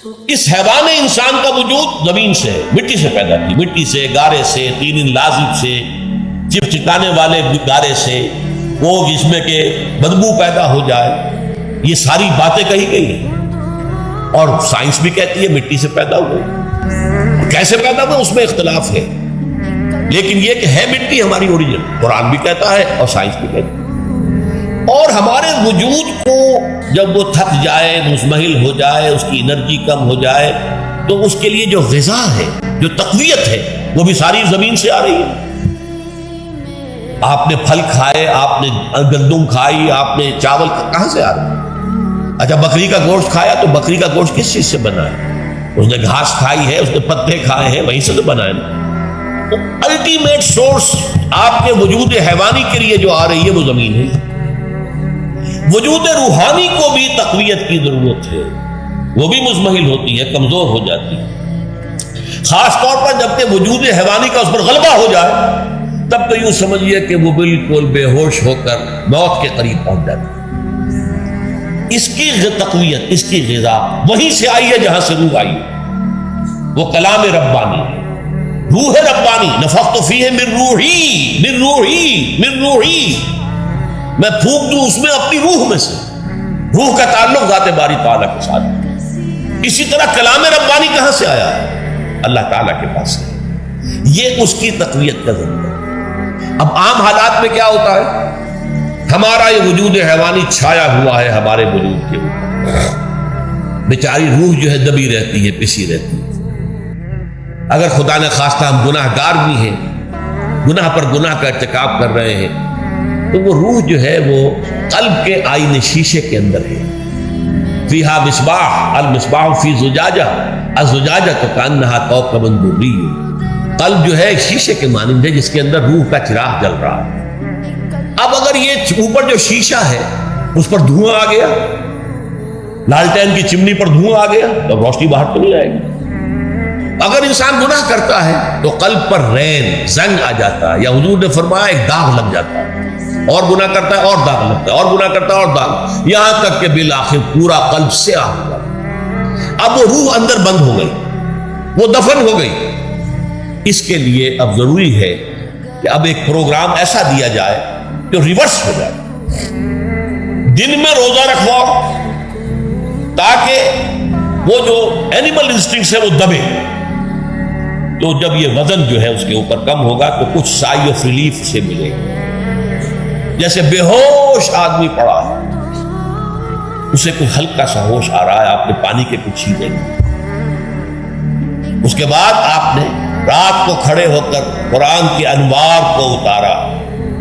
اس حیوان انسان کا وجود زمین سے ہے، مٹی سے پیدا کی، مٹی سے، گارے سے، تین لازب سے، چپچپانے والے گارے سے، وہ جس میں کہ بدبو پیدا ہو جائے، یہ ساری باتیں کہی گئی ہیں۔ اور سائنس بھی کہتی ہے مٹی سے پیدا ہوئے، کیسے پیدا ہوئے اس میں اختلاف ہے، لیکن یہ کہ ہے مٹی ہماری اوریجن، قرآن بھی کہتا ہے اور سائنس بھی کہتی ہے۔ اور ہمارے وجود کو جب وہ تھک جائے، مزمحل ہو جائے، اس کی انرجی کم ہو جائے، تو اس کے لیے جو غذا ہے، جو تقویت ہے، وہ بھی ساری زمین سے آ رہی ہے۔ آپ نے پھل کھائے، آپ نے گندم کھائی، آپ نے چاول کہاں سے آ رہا ہے؟ اچھا بکری کا گوشت کھایا تو بکری کا گوشت کس چیز سے بنا ہے؟ اس نے گھاس کھائی ہے، اس نے پتے کھائے ہیں، وہیں سے تو بنا ہے نا۔ تو الٹیمیٹ سورس آپ کے وجود حیوانی کے لیے جو آ رہی ہے وہ زمین ہے۔ وجود روحانی کو بھی تقویت کی ضرورت ہے، وہ بھی مزمحل ہوتی ہے، کمزور ہو جاتی ہے، خاص طور پر جبکہ وجود حیوانی کا اس پر غلبہ ہو جائے، تب تو یوں سمجھیے کہ وہ بالکل بے ہوش ہو کر موت کے قریب پہنچ جاتی ہے۔ اس کی تقویت، اس کی غذا وہیں سے آئی ہے جہاں سے روح آئی ہے، وہ کلام ربانی ہے، روح ربانی، نفخت فیہ من روحی من روحی من روحی، میں پھونک دوں اس میں اپنی روح میں سے۔ روح کا تعلق ذات باری تعالیٰ کے ساتھ ہے۔ اسی طرح کلام ربانی کہاں سے آیا ہے؟ اللہ تعالیٰ کے پاس ہے، یہ اس کی تقویت کا ذریعہ ہے۔ اب عام حالات میں کیا ہوتا ہے؟ ہمارا یہ وجود حیوانی چھایا ہوا ہے ہمارے وجود کے اوپر، بیچاری روح جو ہے دبی رہتی ہے، پسی رہتی ہے۔ اگر خدا نے خواستہ ہم گناہ گار بھی ہیں، گناہ پر گناہ کا ارتکاب کر رہے ہیں، تو وہ روح جو ہے وہ قلب کے آئینے شیشے کے اندر ہے۔ فیہا مصباح، المصباح فی زجاجہ، الزجاجہ کانہا کوکب دری، قلب جو ہے ایک شیشے کے مانند ہے جس کے اندر روح کا چراغ جل رہا ہے۔ اب اگر یہ اوپر جو شیشہ ہے اس پر دھواں آ گیا، لالٹین کی چمنی پر دھواں آ گیا، تو روشنی باہر تو نہیں آئے گی۔ اگر انسان گناہ کرتا ہے تو قلب پر رین، زنگ آ جاتا ہے، یا حضور نے فرمایا ایک داغ لگ جاتا ہے، اور گناہ کرتا ہے اور داغ لگتا ہے، اور گناہ کرتا ہے اور داغ، یہاں تک کہ بالآخر پورا قلب سیاہ ہو جاتا۔ اب وہ روح اندر بند ہو گئی، وہ دفن ہو گئی۔ اس کے لیے اب ضروری ہے کہ اب ایک پروگرام ایسا دیا جائے جو ریورس ہو جائے۔ دن میں روزہ رکھواؤ تاکہ وہ جو اینیمل انسٹنکٹس ہے وہ دبے، تو جب یہ وزن جو ہے اس کے اوپر کم ہوگا تو کچھ سائی آف ریلیف سے ملے گا۔ جیسے بے ہوش آدمی پڑا ہے، اسے کوئی ہلکا سا ہوش آ رہا ہے، آپ نے پانی کے کچھ چھینٹے لیے، اس کے بعد آپ نے رات کو کھڑے ہو کر قرآن کے انوار کو اتارا،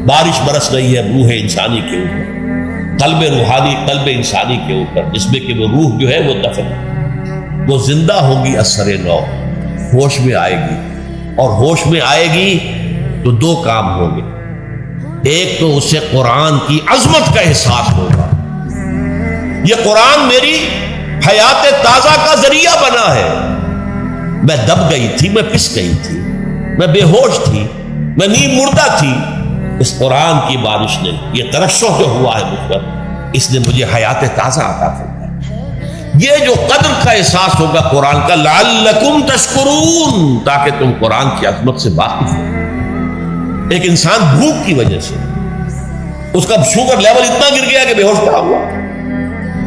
بارش برس رہی ہے روح انسانی کے اوپر، قلب روحانی، قلب انسانی کے اوپر، جس میں کہ وہ روح جو ہے وہ دفن، وہ زندہ ہوگی اثر نو، ہوش میں آئے گی، اور ہوش میں آئے گی تو دو کام ہوں گے۔ ایک تو اسے قرآن کی عظمت کا احساس ہوگا، یہ قرآن میری حیات تازہ کا ذریعہ بنا ہے، میں دب گئی تھی، میں پس گئی تھی، میں بے ہوش تھی، میں نیم مردہ تھی، اس قرآن کی بارش نے، یہ ترشح جو ہوا ہے مجھ پر، اس نے مجھے حیات تازہ عطا فرمائی۔ یہ جو قدر کا احساس ہوگا قرآن کا، لعلکم تشکرون، تاکہ تم قرآن کی عظمت سے واقف ہو۔ ایک انسان بھوک کی وجہ سے اس کا شوگر لیول اتنا گر گیا کہ بے ہوش پڑا ہوا،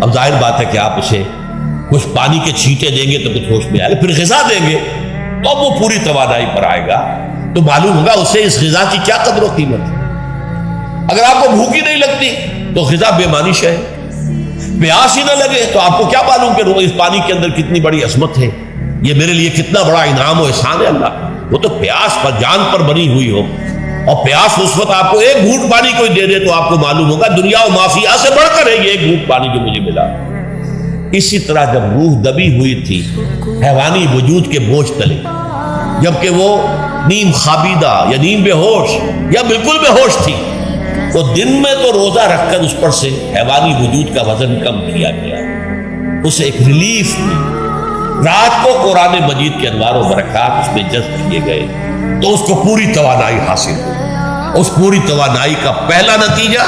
اب ظاہر بات ہے کہ آپ اسے کچھ پانی کے چھینٹے دیں گے تو کچھ ہوش میں آئے گا، پھر غذا دیں گے تو اب وہ پوری توانائی پر آئے گا، تو معلوم ہوگا اسے اس غذا کی کیا قدر و قیمت ہے۔ اگر آپ کو بھوک ہی نہیں لگتی تو غذا بے معنی ہے، پیاس ہی نہ لگے تو آپ کو کیا معلوم کہ اس پانی کے اندر کتنی بڑی عظمت ہے، یہ میرے لیے کتنا بڑا انعام و احسان ہے اللہ کا۔ وہ تو پیاس پر، جان پر بنی ہوئی ہو، اور پیاس اس وقت آپ کو ایک گھونٹ پانی کوئی دے دے تو آپ کو معلوم ہوگا دنیا و مافیا سے بڑھ کر ہے یہ ایک گھونٹ پانی جو مجھے ملا۔ اسی طرح جب روح دبی ہوئی تھی حیوانی وجود کے بوجھ تلے، جبکہ وہ نیم خابیدہ یا نیم بے ہوش یا بالکل بے ہوش تھی، وہ دن میں تو روزہ رکھ کر اس پر سے حیوانی وجود کا وزن کم کیا گیا، اسے ایک ریلیف ملی۔ رات کو قرآن مجید کے انوار و برکات اس میں جذب کیے گئے تو اس کو پوری توانائی حاصل ہوئی۔ اس پوری توانائی کا پہلا نتیجہ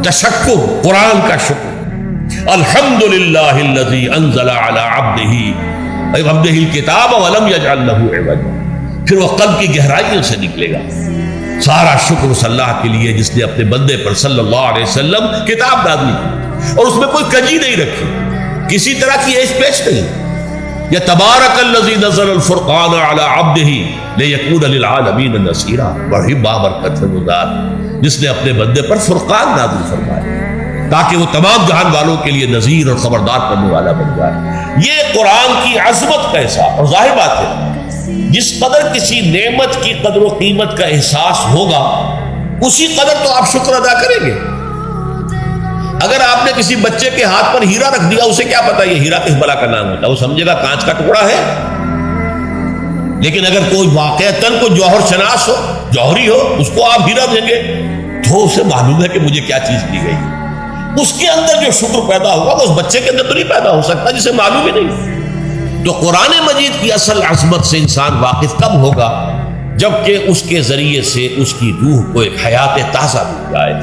تشکر، قرآن کا شکر، الحمدللہ الذی انزل علی عبدہ الکتاب ولم یجعل لہ عوجا. پھر وہ قلب کی گہرائیوں سے نکلے گا. سارا شکر اس اللہ کے لیے جس نے اپنے بندے پر صلی اللہ علیہ وسلم کتاب نازل کی اور اس میں کوئی کجی نہیں رکھی, کسی طرح کی ایش پیش نہیں. یا تبارک الذی نزل الفرقان علی عبدہ لیکون للعالمین نصیرا. بڑی بابرکت ہے وہ ذات جس نے اپنے بندے پر فرقان نازل فرمایا تاکہ وہ تمام جہان والوں کے لیے نذیر اور خبردار کرنے والا بن جائے. یہ قرآن کی عظمت کا احساس. اور ظاہر بات ہے جس قدر کسی نعمت کی قدر و قیمت کا احساس ہوگا اسی قدر تو آپ شکر ادا کریں گے. اگر آپ نے کسی بچے کے ہاتھ پر ہیرا رکھ دیا, اسے کیا پتا یہ ہیرا کس بلا کا نام ہوتا ہے, وہ سمجھے گا کانچ کا ٹکڑا ہے. لیکن اگر کوئی واقعتاً کوئی جوہر شناس ہو, جوہری ہو, اس کو آپ ہیرا دیں گے تو اسے معلوم ہے کہ مجھے کیا چیز دی گئی. اس کے اندر جو شکر پیدا ہوگا وہ اس بچے کے اندر تو نہیں پیدا ہو سکتا جسے معلوم ہی نہیں. تو قرآن مجید کی اصل عظمت سے انسان واقف کب ہوگا؟ جبکہ اس کے ذریعے سے اس کی روح کو ایک حیات تازہ مل جائے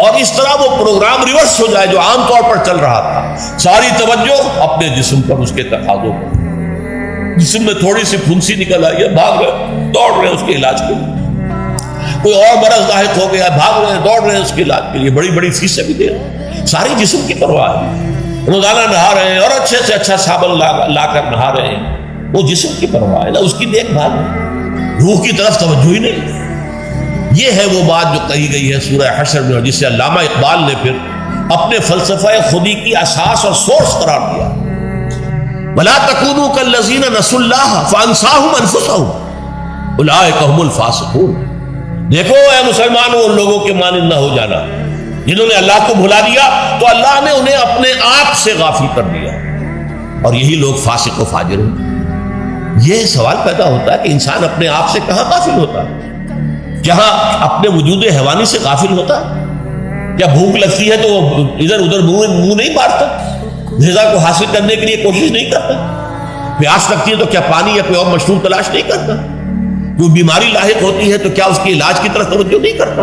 اور اس طرح وہ پروگرام ریورس ہو جائے جو عام طور پر چل رہا تھا. ساری توجہ اپنے جسم پر, اس کے تقاضوں پر. جسم میں تھوڑی سی پھنسی نکل آئی ہے, بھاگ رہے دوڑ رہے اس کے علاج کے لیے. کوئی اور مرض لاحق ہو گیا, بھاگ رہے دوڑ رہے اس کے علاج کے لیے, بڑی بڑی فیسیں بھی دے رہے. ساری جسم کی پرواہ ہے. روزانہ نہا رہے ہیں اور اچھے سے اچھا صابن لا کر نہا رہے ہیں, وہ جسم کی پرواہ ہے نا, اس کی دیکھ بھال ہے. روح کی طرف توجہ ہی نہیں. یہ ہے وہ بات جو کہی گئی ہے سورہ حشر میں, جس سے علامہ اقبال نے پھر اپنے فلسفہ خودی کی اساس اور سورس قرار دیا. وَلَا تَكُونُوا كَالَّذِينَ نَسُوا اللَّهَ فَأَنسَاهُمْ أَنفُسَهُمْ أُولَٰئِكَ هُمُ الْفَاسِقُونَ. دیکھو اے مسلمانوں, ان لوگوں کے مانند نہ ہو جانا جنہوں نے اللہ کو بھلا دیا تو اللہ نے انہیں اپنے آپ سے غافل کر دیا, اور یہی لوگ فاسق و فاجر ہیں. یہ سوال پیدا ہوتا ہے کہ انسان اپنے آپ سے کہاں غافل ہوتا ہے؟ جہاں اپنے وجود حیوانی سے غافل ہوتا ہے. کیا بھوک لگتی ہے تو وہ ادھر ادھر منہ نہیں مارتا, غذا کو حاصل کرنے کے لیے کوشش نہیں کرتا؟ پیاس لگتی ہے تو کیا پانی یا کوئی اور مشروب تلاش نہیں کرتا؟ کوئی بیماری لاحق ہوتی ہے تو کیا اس کے علاج کی طرف توجہ نہیں کرتا؟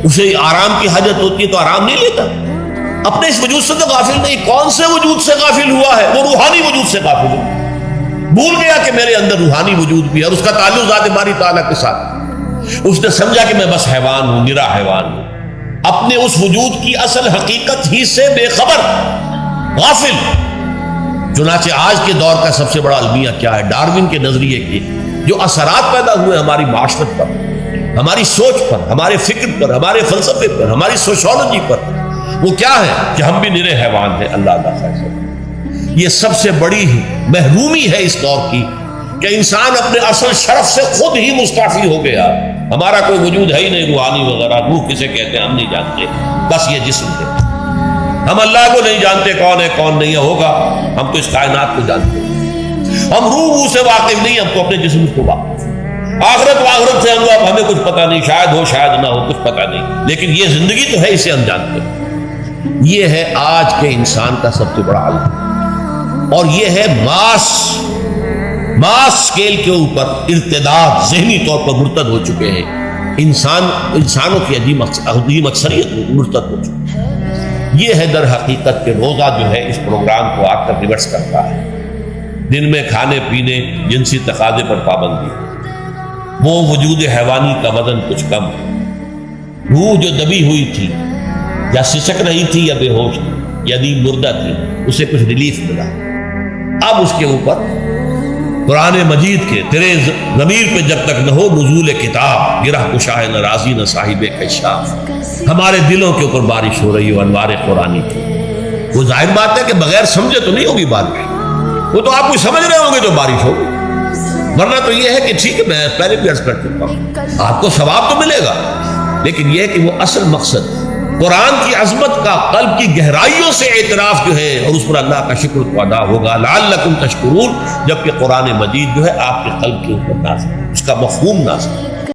اسے آرام کی حاجت ہوتی ہے تو آرام نہیں لیتا؟ اپنے اس وجود سے تو غافل نہیں. کون سے وجود سے غافل ہوا ہے؟ وہ روحانی وجود سے غافل ہوا. بھول گیا کہ میرے اندر روحانی وجود بھی ہے اور اس کا تعلق ذات باری تعالیٰ کے ساتھ. اس نے سمجھا کہ میں بس حیوان ہوں, نرا حیوان ہوں, اپنے اس وجود کی اصل حقیقت ہی سے بے خبر, غافل. چنانچہ آج کے دور کا سب سے بڑا المیہ کیا ہے؟ ڈارون کے نظریے کے جو اثرات پیدا ہوئے ہماری معاشرت پر, ہماری سوچ پر, ہمارے فکر پر, ہمارے فلسفے پر, ہماری سوشولوجی پر, وہ کیا ہے کہ ہم بھی نرے حیوان ہیں. اللہ کا فیصلہ. یہ سب سے بڑی محرومی ہے اس دور کی کہ انسان اپنے اصل شرف سے خود ہی مستعفی ہو گیا. ہمارا کوئی وجود ہے ہی نہیں روحانی وغیرہ. روح کسے کہتے ہیں ہم نہیں جانتے, بس یہ جسم ہے. ہم اللہ کو نہیں جانتے کون ہے کون نہیں ہے. ہوگا ہم تو اس کائنات کو جانتے ہیں. ہم روح سے واقف نہیں, ہم تو اپنے جسم کو واقف. آخرت سے ہمیں کچھ پتہ نہیں, شاید ہو شاید نہ ہو, کچھ پتہ نہیں. لیکن یہ زندگی تو ہے, اسے ہم جانتے ہیں. یہ ہے آج کے انسان کا سب سے بڑا عالم. اور یہ ہے ماس سکیل کے اوپر ارتداد, ذہنی طور پر مرتد ہو چکے ہیں. انسانوں کی عظیم اکثریت مرتد ہو چکی ہے. یہ ہے در حقیقت کہ روزہ جو ہے اس پروگرام کو آ کر ریورس کرتا ہے. دن میں کھانے پینے, جنسی تقاضے پر پابندی, وہ وجود حیوانی کا وزن کچھ کم, روح جو دبی ہوئی تھی یا سسک رہی تھی یا بے ہوش تھی یا نیند مردہ تھی, اسے کچھ ریلیف ملا. اب اس کے اوپر قرآن مجید کے تیرے ضمیر پہ جب تک نہ ہو نزول کتاب, گرہ کشا ہے نہ راضی نہ صاحب کشاف, ہمارے دلوں کے اوپر بارش ہو رہی ہو انوار قرآنی کی. وہ ظاہر بات ہے کہ بغیر سمجھے تو نہیں ہوگی بارش, وہ تو آپ کچھ سمجھ رہے ہوں گے تو بارش ہوگی. ورنہ تو یہ ہے کہ ٹھیک ہے میں پہلے بھی عرض کر چکا ہوں, آپ کو ثواب تو ملے گا, لیکن یہ ہے کہ وہ اصل مقصد قرآن کی عظمت کا قلب کی گہرائیوں سے اعتراف جو ہے اور اس پر اللہ کا شکر تو ادا ہوگا. لعلکم تشکرون, جبکہ قرآن مجید جو ہے آپ کے قلب کے اوپر نازل, اس کا مفہوم نازل.